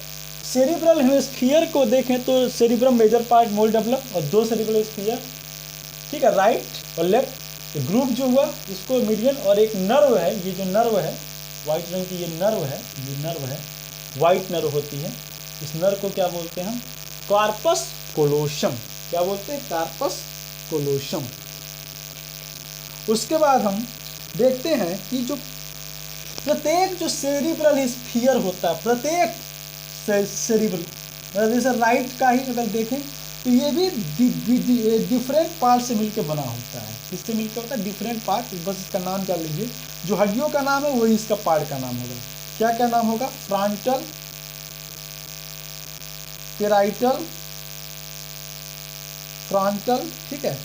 सेरिब्रल हेमिस्फीयर को देखें तो cerebrum major part more develop और दो सेरिब्रल स्फीयर, ठीक है, राइट और लेफ्ट, ग्रुप जो हुआ इसको मीडियन, और एक नर्व है, ये जो नर्व है वाइट रंग की, ये नर्व है, ये नर्व है, वाइट नर्व होती है, इस नर्व को क्या बोलते हैं हम? कार्पस कोलोसम, क्या बोलते हैं? कार्पस कोलोसम। उसके बाद हम देखते हैं कि जो प्रत्येक जो सेरिब्रल स्फीयर होता है, प्रत्येक सेरिब्रल, जैसे राइट का ही अगर देखें तो ये भी डिफरेंट पार्ट से मिलकर बना होता है, किससे मिलकर होता है? डिफरेंट पार्ट, बस इसका नाम जान लीजिए, जो हड्डियों का नाम है वही इसका पार्ट का नाम होगा। क्या क्या नाम होगा? फ्रंटल, पेराइटल, फ्रंटल, ठीक है,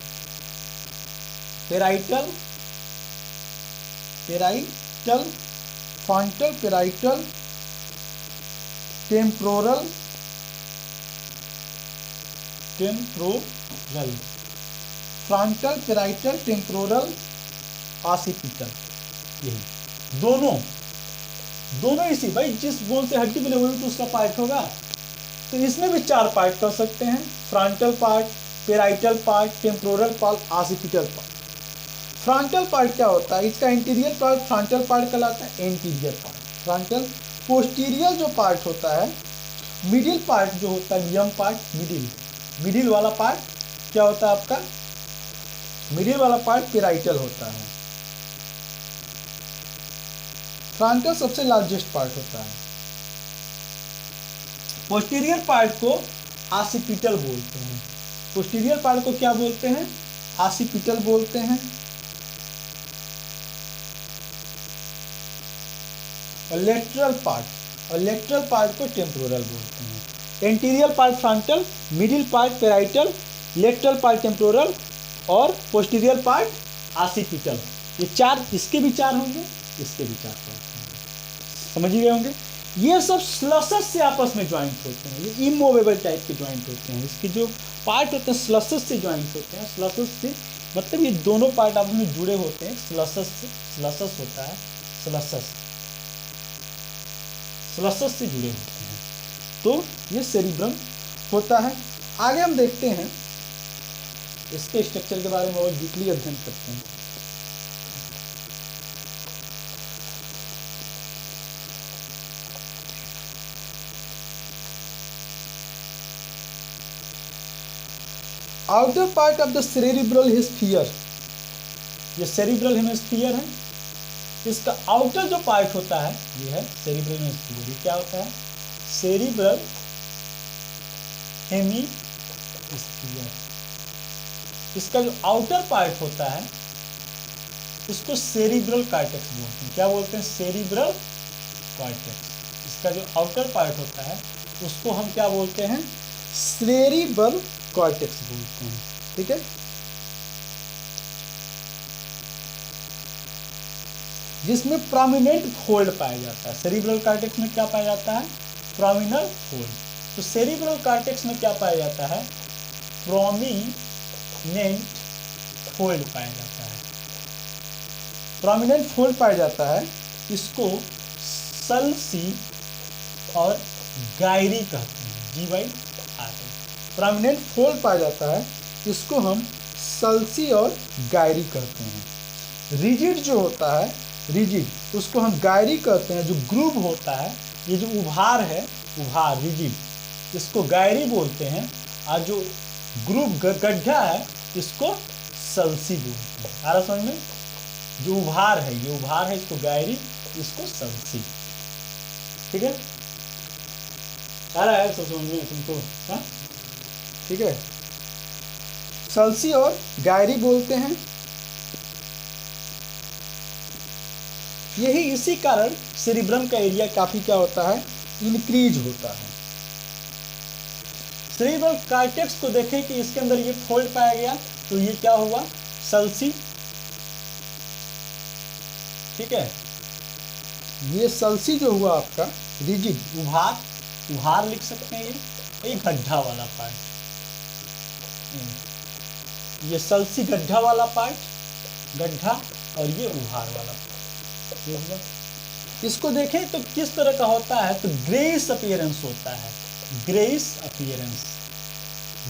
parietal, frontal, parietal, temporal, frontal, parietal, temporal, occipital, यही दोनों इसी, भाई जिस बोन से हड्डी बने हुई तो उसका पार्ट होगा, तो इसमें भी चार पार्ट कर सकते हैं, frontal part, parietal part, temporal part, occipital part. Frontal part क्या होता है? इसका इंटीरियर पार्ट फ्रंटल पार्ट कहलाता है, एंटीरियर पार्ट फ्रंटल। पोस्टीरियर जो पार्ट होता है, मिडिल पार्ट जो होता है, यम पार्ट, मिडिल वाला पार्ट क्या होता है आपका? मिडिल वाला पार्ट पेराइटल होता है। फ्रंटल सबसे लार्जेस्ट पार्ट होता है। पोस्टीरियर पार्ट को ऑसिपिटल बोलते हैं, पोस्टीरियर पार्ट को क्या बोलते हैं? ऑसिपिटल बोलते हैं। और लेटरल पार्ट को टेम्पोरल बोलते हैं। Anterior part frontal, middle part parietal, lateral part temporal और पोस्टीरियर पार्ट ऑसिपिटल। ये चार, इसके भी चार होंगे, इसके भी चार पार्ट होंगे। समझ ही गए होंगे। ये सब स्लसेस से आपस में ज्वाइंट होते हैं, ये इमूवेबल टाइप के ज्वाइंट होते हैं। इसके जो पार्ट होते हैं स्लसेस से ज्वाइंट होते हैं। स्लसेस से मतलब ये दोनों पार्ट आपस में जुड़े होते हैं स्लसेस से। स्लसेस होता है, स्लसेस से जुड़े होते हैं, तो ये सेरिब्रम होता है। आगे हम देखते हैं इसके स्ट्रक्चर के बारे में और डीपली अध्ययन करते हैं। Outer part of the cerebral hemisphere, ये सेरिब्रल हेमिस्फीयर है, इसका आउटर जो पार्ट होता है ये है सेरिब्रल हेमिस्फीयर। ये क्या होता है? Cerebral hemisphere. इसका जो आउटर पार्ट होता है इसको सेरिब्रल कॉर्टेक्स बोलते हैं। क्या बोलते हैं? Cerebral cortex. इसका जो आउटर पार्ट होता है उसको हम क्या बोलते हैं? सेरिब्रल कॉर्टेक्स बोलते हैं। ठीक है, जिसमें प्रोमिनेंट फोल्ड पाया जाता है। सेरिब्रल कॉर्टेक्स में क्या पाया जाता है? Prominent fold. तो सेरिब्रल कॉर्टेक्स में क्या पाया जाता है? प्रोमिनेंट फोल्ड पाया जाता है। प्रोमिनेंट फोल्ड पाया जाता है, इसको सल्सी और गायरी कहते हैं। GY प्रोमिनेंट फोल्ड पाया जाता है, इसको हम सल्सी और गायरी कहते हैं। रिजिड जो होता है, रिजिड, उसको हम गायरी कहते हैं। जो ग्रूव होता है, ये जो उभार है, उभार रिजिड, इसको गायरी बोलते हैं। और जो ग्रूव गड्ढा है इसको सल्सी बोलते हैं। आ रहा समझ में? जो उभार है, ये उभार है, इसको गायरी, इसको सल्सी। ठीक है, आ रहा है समझ में तुमको? हाँ, ठीक है, सल्सी और गायरी बोलते हैं। यही इसी कारण सेरिब्रम का एरिया काफी क्या होता है? इंक्रीज होता है। सेरिब्रल कॉर्टेक्स को देखें कि इसके अंदर ये फोल्ड पाया गया, तो ये क्या हुआ? सल्सी। ठीक है, ये सल्सी जो हुआ आपका रिजिड, उभार, उभार लिख सकते हैं। ये गड्ढा वाला पार्ट, ये सल्सी गड्ढा वाला पार्ट, गड्ढा, और ये उभार वाला पार्ट, ये हुआ। इसको देखें तो किस तरह का होता है? तो ग्रेइश अपीयरेंस होता है। ग्रेइश अपीयरेंस,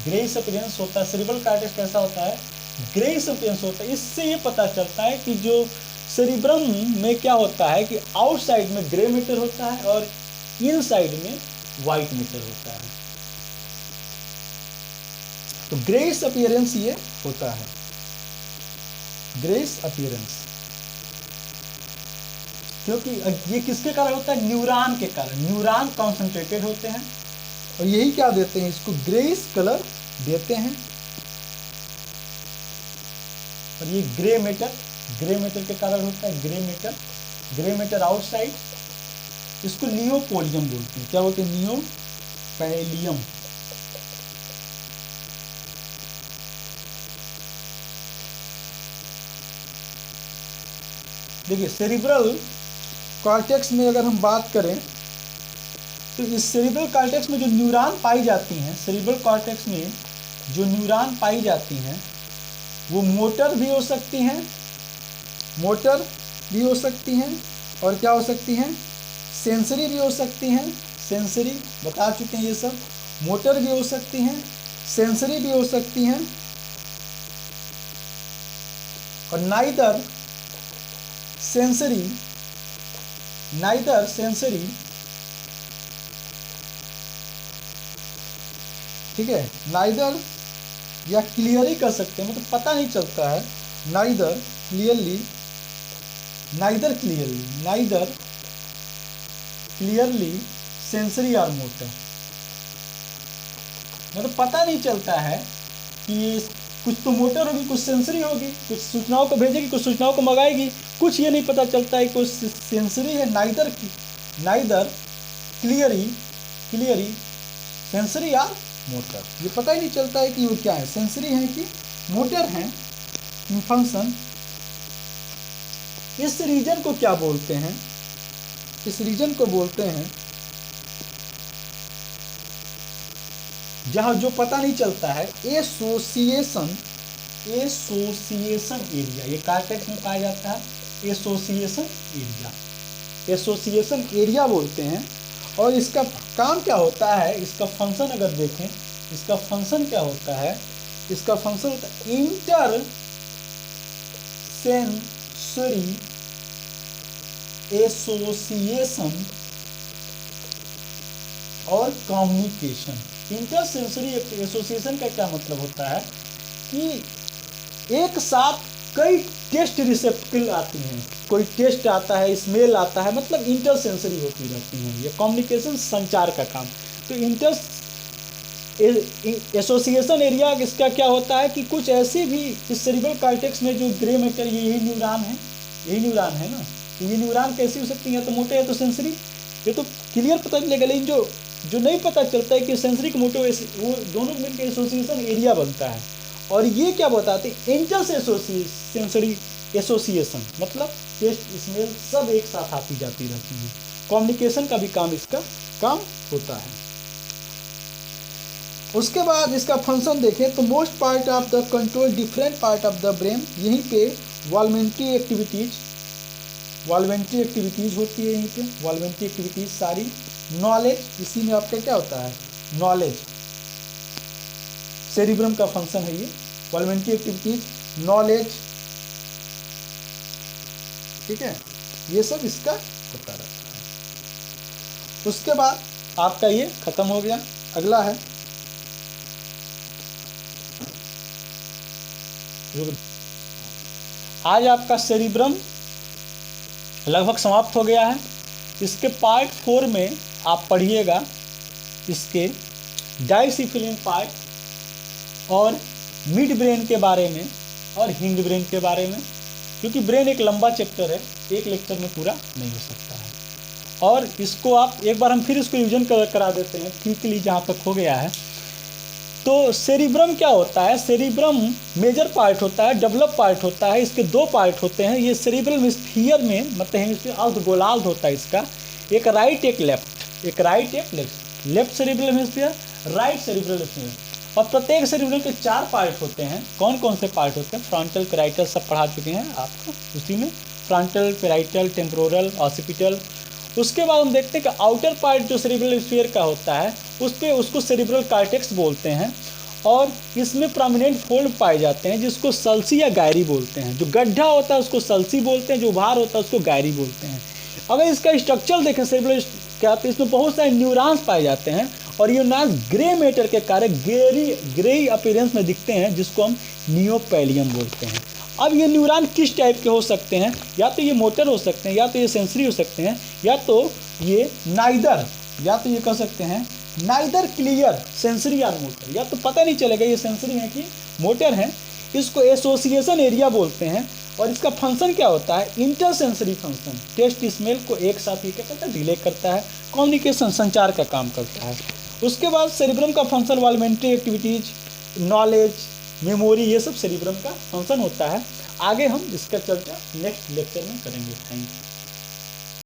ग्रेइश अपीयरेंस होता है। सेरिब्रल कॉर्टेक्स कैसा होता है? ग्रेइश अपीयरेंस होता है। इससे ये पता चलता है कि जो सेरिब्रम में क्या होता है कि आउटसाइड में ग्रे मैटर होता है और इनसाइड में व्हाइट मैटर होता है। तो ग्रेइश अपीयरेंस ये होता है, ग्रेइश अपीयरेंस। क्योंकि ये किसके कारण होता है? न्यूरॉन के कारण। न्यूरॉन कॉन्सेंट्रेटेड होते हैं और यही क्या देते हैं? इसको ग्रेइश कलर देते हैं। और ये ग्रे मैटर, ग्रे मैटर के कारण होता है। Grey matter, grey matter outside, इसको नियोपोलियम बोलते हैं। क्या बोलते हैं? नियोपैलियम। देखिए, सेरिब्रल कॉर्टेक्स में अगर हम बात करें तो इस सेरिब्रल कॉर्टेक्स में जो न्यूरॉन पाई जाती हैं, सेरिब्रल कॉर्टेक्स में जो न्यूरॉन पाई जाती हैं वो मोटर भी हो सकती हैं, मोटर भी हो सकती हैं, और क्या हो सकती हैं? सेंसरी भी हो सकती हैं। सेंसरी बता चुके हैं ये सब। मोटर भी हो सकती हैं, सेंसरी भी हो सकती हैं। और नाइदर सेंसरी, नाइदर सेंसरी, ठीक है, नाइदर या क्लियरली कर सकते हैं, मतलब पता नहीं चलता है। Neither clearly, neither clearly, neither clearly sensory और मोटर, मतलब पता नहीं चलता है कि ये कुछ तो मोटर होगी, कुछ सेंसरी होगी, कुछ सूचनाओं को भेजेगी, कुछ सूचनाओं को मंगाएगी, कुछ ये नहीं पता चलता है कुछ सेंसरी है। Neither, neither clearly, clearly sensory या मोटर, ये पता ही नहीं चलता है कि वो क्या है, सेंसरी है कि मोटर है इन फंक्शन। इस रीजन को क्या बोलते हैं? इस रीजन को बोलते हैं जहां जो पता नहीं चलता है, एसोसिएशन एरिया, ये कार्टेक्स में पाया जाता है एसोसिएशन एरिया, एसोसिएशन एरिया बोलते हैं। और इसका काम क्या होता है, इसका फंक्शन अगर देखें, इसका फंक्शन क्या होता है, इसका फंक्शन होता है इंटर सेंसरी एसोसिएशन और कम्युनिकेशन। इंटर सेंसरी एसोसिएशन का क्या मतलब होता है कि एक साथ कई टेस्ट रिसेप्टर आती हैं, कोई टेस्ट आता है, स्मेल आता है, मतलब इंटर सेंसरी होती रहती हैं। ये कम्युनिकेशन संचार का काम। तो इंटर एसोसिएशन एरिया इसका क्या होता है कि कुछ ऐसे भी इस सेरिब्रल कॉर्टेक्स में जो ग्रे मैटर, यही न्यूरॉन है, यही न्यूरॉन है ना, तो ये न्यूरॉन कैसी हो सकती है, तो मोटे है तो सेंसरी, ये तो क्लियर पता चलेगा। लेकिन जो नहीं पता चलता है कि सेंसरी के मोटे वो दोनों मिलकर एसोसिएशन एरिया बनता है। और ये क्या बताते हैं, इंटर सेंसरी एसोसिएशन, मतलब टेस्ट स्मेल सब एक साथ आती जाती रहती है। कम्युनिकेशन का भी काम इसका काम होता है। उसके बाद इसका फंक्शन देखें तो most part of the control different part of the brain, यहीं पे वॉल्मेंट्री एक्टिविटीज होती है, यहीं पे वॉल्मेंट्री एक्टिविटीज सारी। नॉलेज, इसी में आपका क्या होता है, नॉलेज, सेरिब्रम का फंक्शन है ये, वॉल्मेंट्री एक्टिविटीज, नॉलेज, ठीक है, ये सब इसका होता रहता है। उसके बाद आपका ये खत्म हो गया। अगला है आज आपका सेरिब्रम लगभग समाप्त हो गया है। इसके पार्ट 4 में आप पढ़िएगा इसके डाइसिफिलिन पार्ट और मिड ब्रेन के बारे में और हिंड ब्रेन के बारे में, क्योंकि ब्रेन एक लंबा चैप्टर है, एक लेक्चर में पूरा नहीं हो सकता है। और इसको आप एक बार हम फिर इसको रिविजन करा देते हैं क्विकली जहाँ तक हो गया है। तो सेरिब्रम क्या होता है, सेरिब्रम मेजर पार्ट होता है, डेवलप पार्ट होता है। इसके 2 पार्ट होते हैं। ये सेरिब्रल हेमिस्फीयर में, मतलब हेमिस्फीयर अर्ध गोलार्ध होता है इसका, एक राइट एक लेफ्ट, एक राइट एक left, left cerebral hemisphere, right cerebral hemisphere. और प्रत्येक सेरिब्रल के 4 पार्ट होते हैं। कौन कौन से पार्ट होते हैं, फ्रंटल, पैराइटल सब पढ़ा चुके हैं आपको उसी में, फ्रंटल, पैराइटल, टेम्पोरल, ऑसिपिटल। उसके बाद हम देखते हैं कि आउटर पार्ट जो सेरिब्रल हेमिस्फीयर का होता है उसको सेरिब्रल कॉर्टेक्स बोलते हैं। और इसमें प्रोमिनेंट फोल्ड पाए जाते हैं जिसको सल्सी या गायरी बोलते हैं। जो गड्ढा होता है उसको सल्सी बोलते हैं, जो उभार होता है उसको गायरी बोलते हैं। अगर इसका स्ट्रक्चर देखें सेरिब्रल क्या, तो इसमें बहुत सारे न्यूरॉन्स पाए जाते हैं और ये न्यूरॉन्स ग्रे मैटर के कारण ग्रे अपीयरेंस में दिखते हैं, जिसको हम नियोपैलियम बोलते हैं। अब ये न्यूरॉन किस टाइप के हो सकते हैं, या तो ये मोटर हो सकते हैं, या तो ये सेंसरी हो सकते हैं, या तो ये ये कह सकते हैं नाइदर क्लियर सेंसरी और मोटर, या तो पता नहीं चलेगा ये सेंसरी है कि मोटर है। इसको एसोसिएशन एरिया बोलते हैं। और इसका फंक्शन क्या होता है, inter sensory function, taste smell को एक साथ ये क्या करता है, डिले करता है, कम्युनिकेशन संचार का काम करता है। उसके बाद सेरिब्रम का फंक्शन वॉल्मेंट्री एक्टिविटीज, नॉलेज, मेमोरी, ये सब सेरिब्रम का फंक्शन होता है। आगे हम इसका चर्चा नेक्स्ट लेक्चर में करेंगे। Thank you.